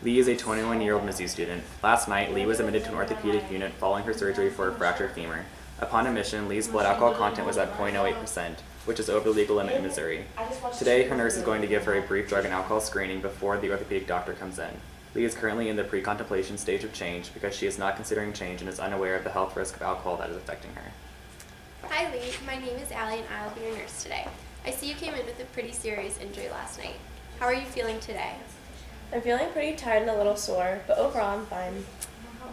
Lee is a 21-year-old Mizzou student. Last night, Lee was admitted to an orthopedic unit following her surgery for a fractured femur. Upon admission, Lee's blood alcohol content was at 0.08%, which is over the legal limit in Missouri. Today, her nurse is going to give her a brief drug and alcohol screening before the orthopedic doctor comes in. Lee is currently in the pre-contemplation stage of change because she is not considering change and is unaware of the health risk of alcohol that is affecting her. Hi Lee, my name is Allie and I'll be your nurse today. I see you came in with a pretty serious injury last night. How are you feeling today? I'm feeling pretty tired and a little sore, but overall I'm fine.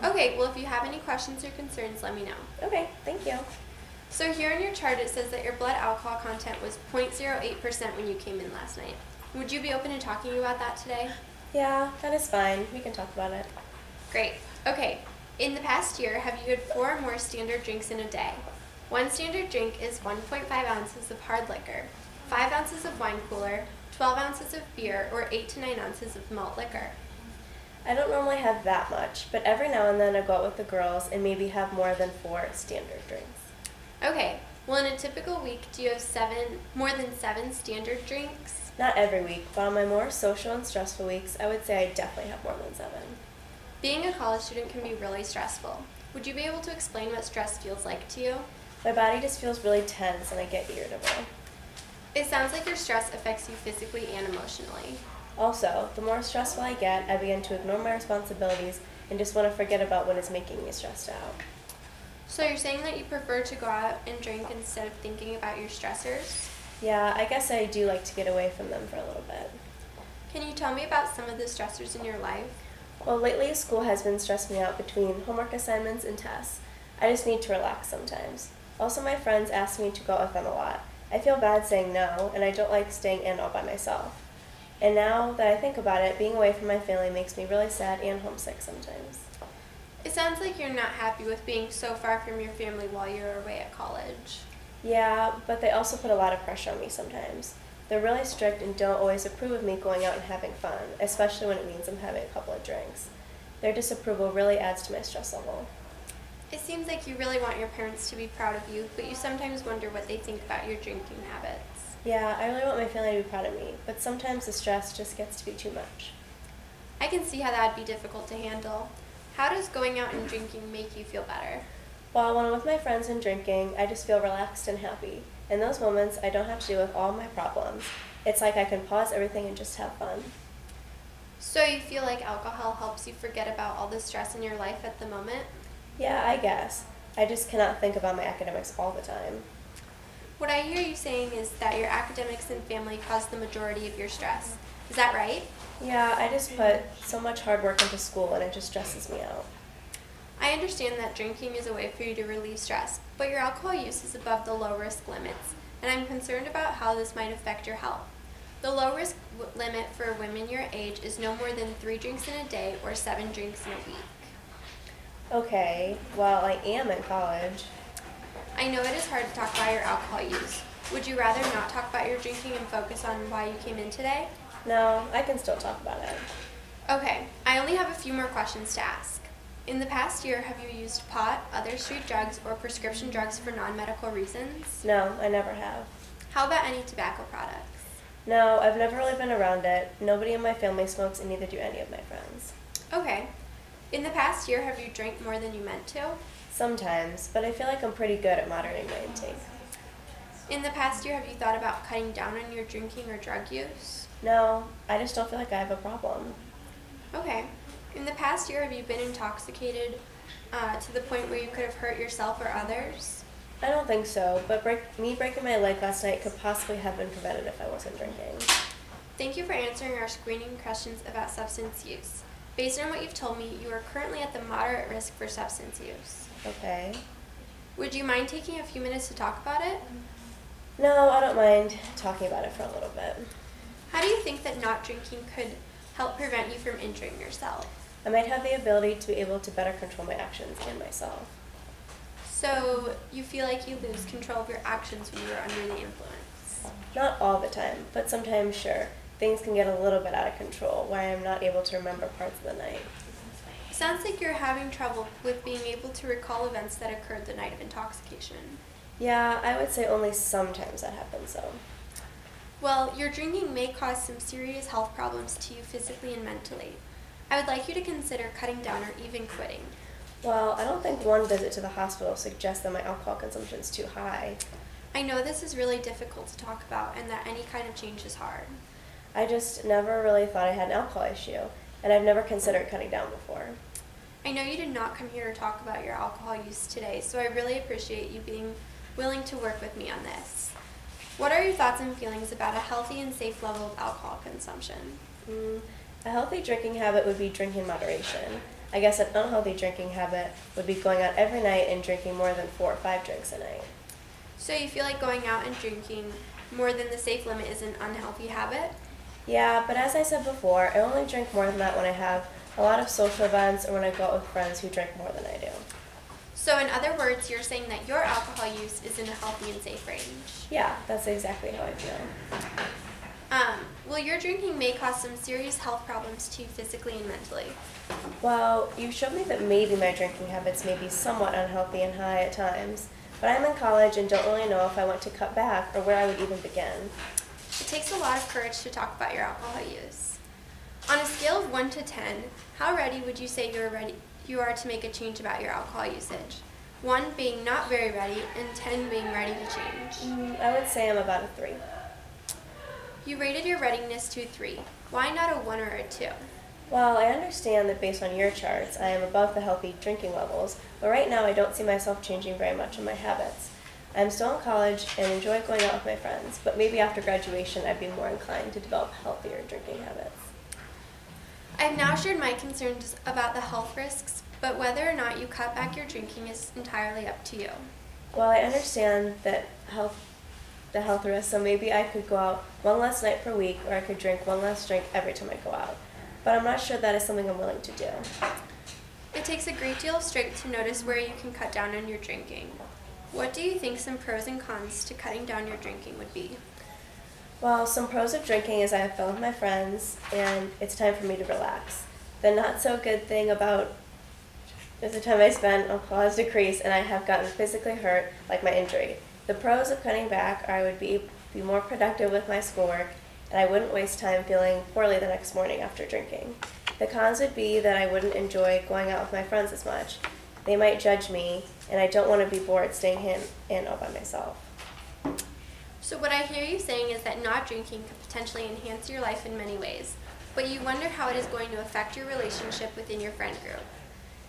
Okay, well if you have any questions or concerns, let me know. Okay, thank you. So here in your chart it says that your blood alcohol content was 0.08% when you came in last night. Would you be open to talking about that today? Yeah, that is fine. We can talk about it. Great. Okay, in the past year, have you had 4 or more standard drinks in a day? One standard drink is 1.5 ounces of hard liquor, 5 ounces of wine cooler, 12 ounces of beer, or 8 to 9 ounces of malt liquor. I don't normally have that much, but every now and then I go out with the girls and maybe have more than 4 standard drinks. Okay, well in a typical week, do you have more than 7 standard drinks? Not every week, but on my more social and stressful weeks, I would say I definitely have more than 7. Being a college student can be really stressful. Would you be able to explain what stress feels like to you? My body just feels really tense and I get irritable. It sounds like your stress affects you physically and emotionally. Also, the more stressful I get, I begin to ignore my responsibilities and just want to forget about what is making me stressed out. So you're saying that you prefer to go out and drink instead of thinking about your stressors? Yeah, I guess I do like to get away from them for a little bit. Can you tell me about some of the stressors in your life? Well, lately school has been stressing me out between homework assignments and tests. I just need to relax sometimes. Also, my friends ask me to go out with them a lot. I feel bad saying no, and I don't like staying in all by myself. And now that I think about it, being away from my family makes me really sad and homesick sometimes. It sounds like you're not happy with being so far from your family while you're away at college. Yeah, but they also put a lot of pressure on me sometimes. They're really strict and don't always approve of me going out and having fun, especially when it means I'm having a couple of drinks. Their disapproval really adds to my stress level. It seems like you really want your parents to be proud of you, but you sometimes wonder what they think about your drinking habits. Yeah, I really want my family to be proud of me, but sometimes the stress just gets to be too much. I can see how that would be difficult to handle. How does going out and drinking make you feel better? Well, when I'm with my friends and drinking, I just feel relaxed and happy. In those moments, I don't have to deal with all my problems. It's like I can pause everything and just have fun. So you feel like alcohol helps you forget about all the stress in your life at the moment? Yeah, I guess. I just cannot think about my academics all the time. What I hear you saying is that your academics and family cause the majority of your stress. Is that right? Yeah, I just put so much hard work into school and it just stresses me out. I understand that drinking is a way for you to relieve stress, but your alcohol use is above the low risk limits, and I'm concerned about how this might affect your health. The low risk limit for women your age is no more than 3 drinks in a day or 7 drinks in a week. Okay, well, I am in college. I know it is hard to talk about your alcohol use. Would you rather not talk about your drinking and focus on why you came in today? No, I can still talk about it. Okay, I only have a few more questions to ask. In the past year, have you used pot, other street drugs, or prescription drugs for non-medical reasons? No, I never have. How about any tobacco products? No, I've never really been around it. Nobody in my family smokes and neither do any of my friends. Okay. In the past year, have you drank more than you meant to? Sometimes, but I feel like I'm pretty good at moderating my intake. In the past year, have you thought about cutting down on your drinking or drug use? No, I just don't feel like I have a problem. Okay. In the past year, have you been intoxicated to the point where you could have hurt yourself or others? I don't think so, but me breaking my leg last night could possibly have been prevented if I wasn't drinking. Thank you for answering our screening questions about substance use. Based on what you've told me, you are currently at the moderate risk for substance use. Okay. Would you mind taking a few minutes to talk about it? No, I don't mind talking about it for a little bit. How do you think that not drinking could help prevent you from injuring yourself? I might have the ability to be able to better control my actions and myself. So you feel like you lose control of your actions when you're under the influence? Not all the time, but sometimes, sure. Things can get a little bit out of control, where I'm not able to remember parts of the night. It sounds like you're having trouble with being able to recall events that occurred the night of intoxication. Yeah, I would say only sometimes that happens, though. Well, your drinking may cause some serious health problems to you physically and mentally. I would like you to consider cutting down or even quitting. Well, I don't think one visit to the hospital suggests that my alcohol consumption is too high. I know this is really difficult to talk about and that any kind of change is hard. I just never really thought I had an alcohol issue, and I've never considered cutting down before. I know you did not come here to talk about your alcohol use today, so I really appreciate you being willing to work with me on this. What are your thoughts and feelings about a healthy and safe level of alcohol consumption? A healthy drinking habit would be drinking in moderation. I guess an unhealthy drinking habit would be going out every night and drinking more than 4 or 5 drinks a night. So you feel like going out and drinking more than the safe limit is an unhealthy habit? Yeah, but as I said before, I only drink more than that when I have a lot of social events or when I go out with friends who drink more than I do. So in other words, you're saying that your alcohol use is in a healthy and safe range? Yeah, that's exactly how I feel. Well, your drinking may cause some serious health problems to you physically and mentally. Well, you showed me that maybe my drinking habits may be somewhat unhealthy and high at times, but I'm in college and don't really know if I want to cut back or where I would even begin. It takes a lot of courage to talk about your alcohol use. On a scale of 1 to 10, how ready would you say you are to make a change about your alcohol usage? 1 being not very ready and 10 being ready to change. I would say I'm about a 3. You rated your readiness to a 3. Why not a 1 or a 2? Well, I understand that based on your charts, I am above the healthy drinking levels, but right now I don't see myself changing very much in my habits. I'm still in college and enjoy going out with my friends, but maybe after graduation I'd be more inclined to develop healthier drinking habits. I've now shared my concerns about the health risks, but whether or not you cut back your drinking is entirely up to you. Well, I understand that the health risks, so maybe I could go out 1 less night per week, or I could drink 1 less drink every time I go out. But I'm not sure that is something I'm willing to do. It takes a great deal of strength to notice where you can cut down on your drinking. What do you think some pros and cons to cutting down your drinking would be? Well, some pros of drinking is I have fun with my friends, and it's time for me to relax. The not so good thing about is the time I spend alcohol has decreased, and I have gotten physically hurt, like my injury. The pros of cutting back are I would be more productive with my schoolwork, and I wouldn't waste time feeling poorly the next morning after drinking. The cons would be that I wouldn't enjoy going out with my friends as much. They might judge me, and I don't want to be bored staying in all by myself. So what I hear you saying is that not drinking could potentially enhance your life in many ways, but you wonder how it is going to affect your relationship within your friend group.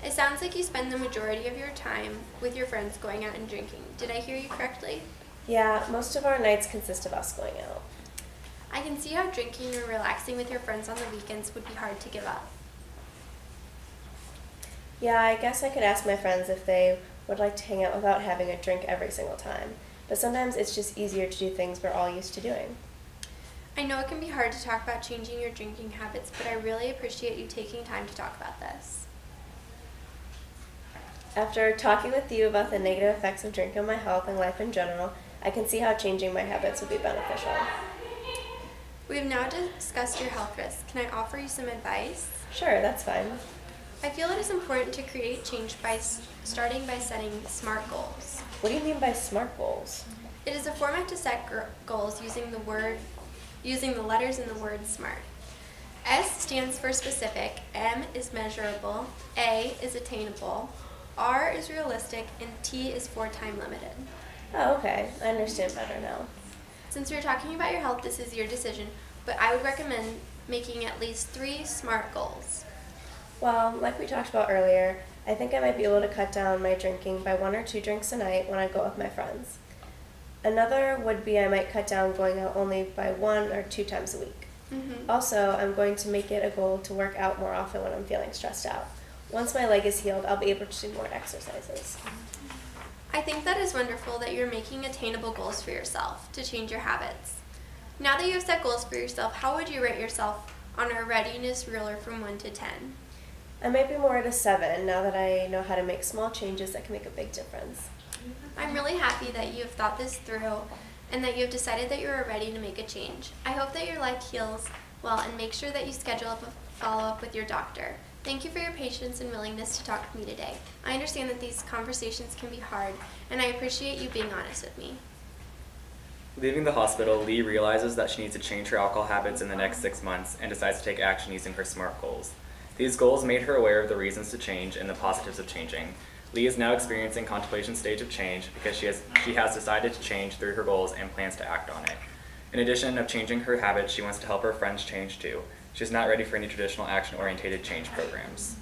It sounds like you spend the majority of your time with your friends going out and drinking. Did I hear you correctly? Yeah, most of our nights consist of us going out. I can see how drinking or relaxing with your friends on the weekends would be hard to give up. Yeah, I guess I could ask my friends if they would like to hang out without having a drink every single time. But sometimes it's just easier to do things we're all used to doing. I know it can be hard to talk about changing your drinking habits, but I really appreciate you taking time to talk about this. After talking with you about the negative effects of drinking on my health and life in general, I can see how changing my habits would be beneficial. We have now discussed your health risks. Can I offer you some advice? Sure, that's fine. I feel it is important to create change by starting by setting SMART goals. What do you mean by SMART goals? It is a format to set goals using the letters in the word SMART. S stands for specific, M is measurable, A is attainable, R is realistic, and T is for time limited. Oh, okay. I understand better now. Since we're talking about your health, this is your decision, but I would recommend making at least 3 SMART goals. Well, like we talked about earlier, I think I might be able to cut down my drinking by 1 or 2 drinks a night when I go out with my friends. Another would be I might cut down going out only by 1 or 2 times a week. Also, I'm going to make it a goal to work out more often when I'm feeling stressed out. Once my leg is healed, I'll be able to do more exercises. I think that is wonderful that you're making attainable goals for yourself to change your habits. Now that you have set goals for yourself, how would you rate yourself on a readiness ruler from 1 to 10? I might be more at a 7 now that I know how to make small changes that can make a big difference. I'm really happy that you have thought this through and that you have decided that you are ready to make a change. I hope that your leg heals well and make sure that you schedule a follow-up with your doctor. Thank you for your patience and willingness to talk with me today. I understand that these conversations can be hard, and I appreciate you being honest with me. Leaving the hospital, Lee realizes that she needs to change her alcohol habits in the next 6 months and decides to take action using her SMART goals. These goals made her aware of the reasons to change and the positives of changing. Lee is now experiencing contemplation stage of change because she has decided to change through her goals and plans to act on it. In addition of changing her habits, she wants to help her friends change too. She's not ready for any traditional action-oriented change programs.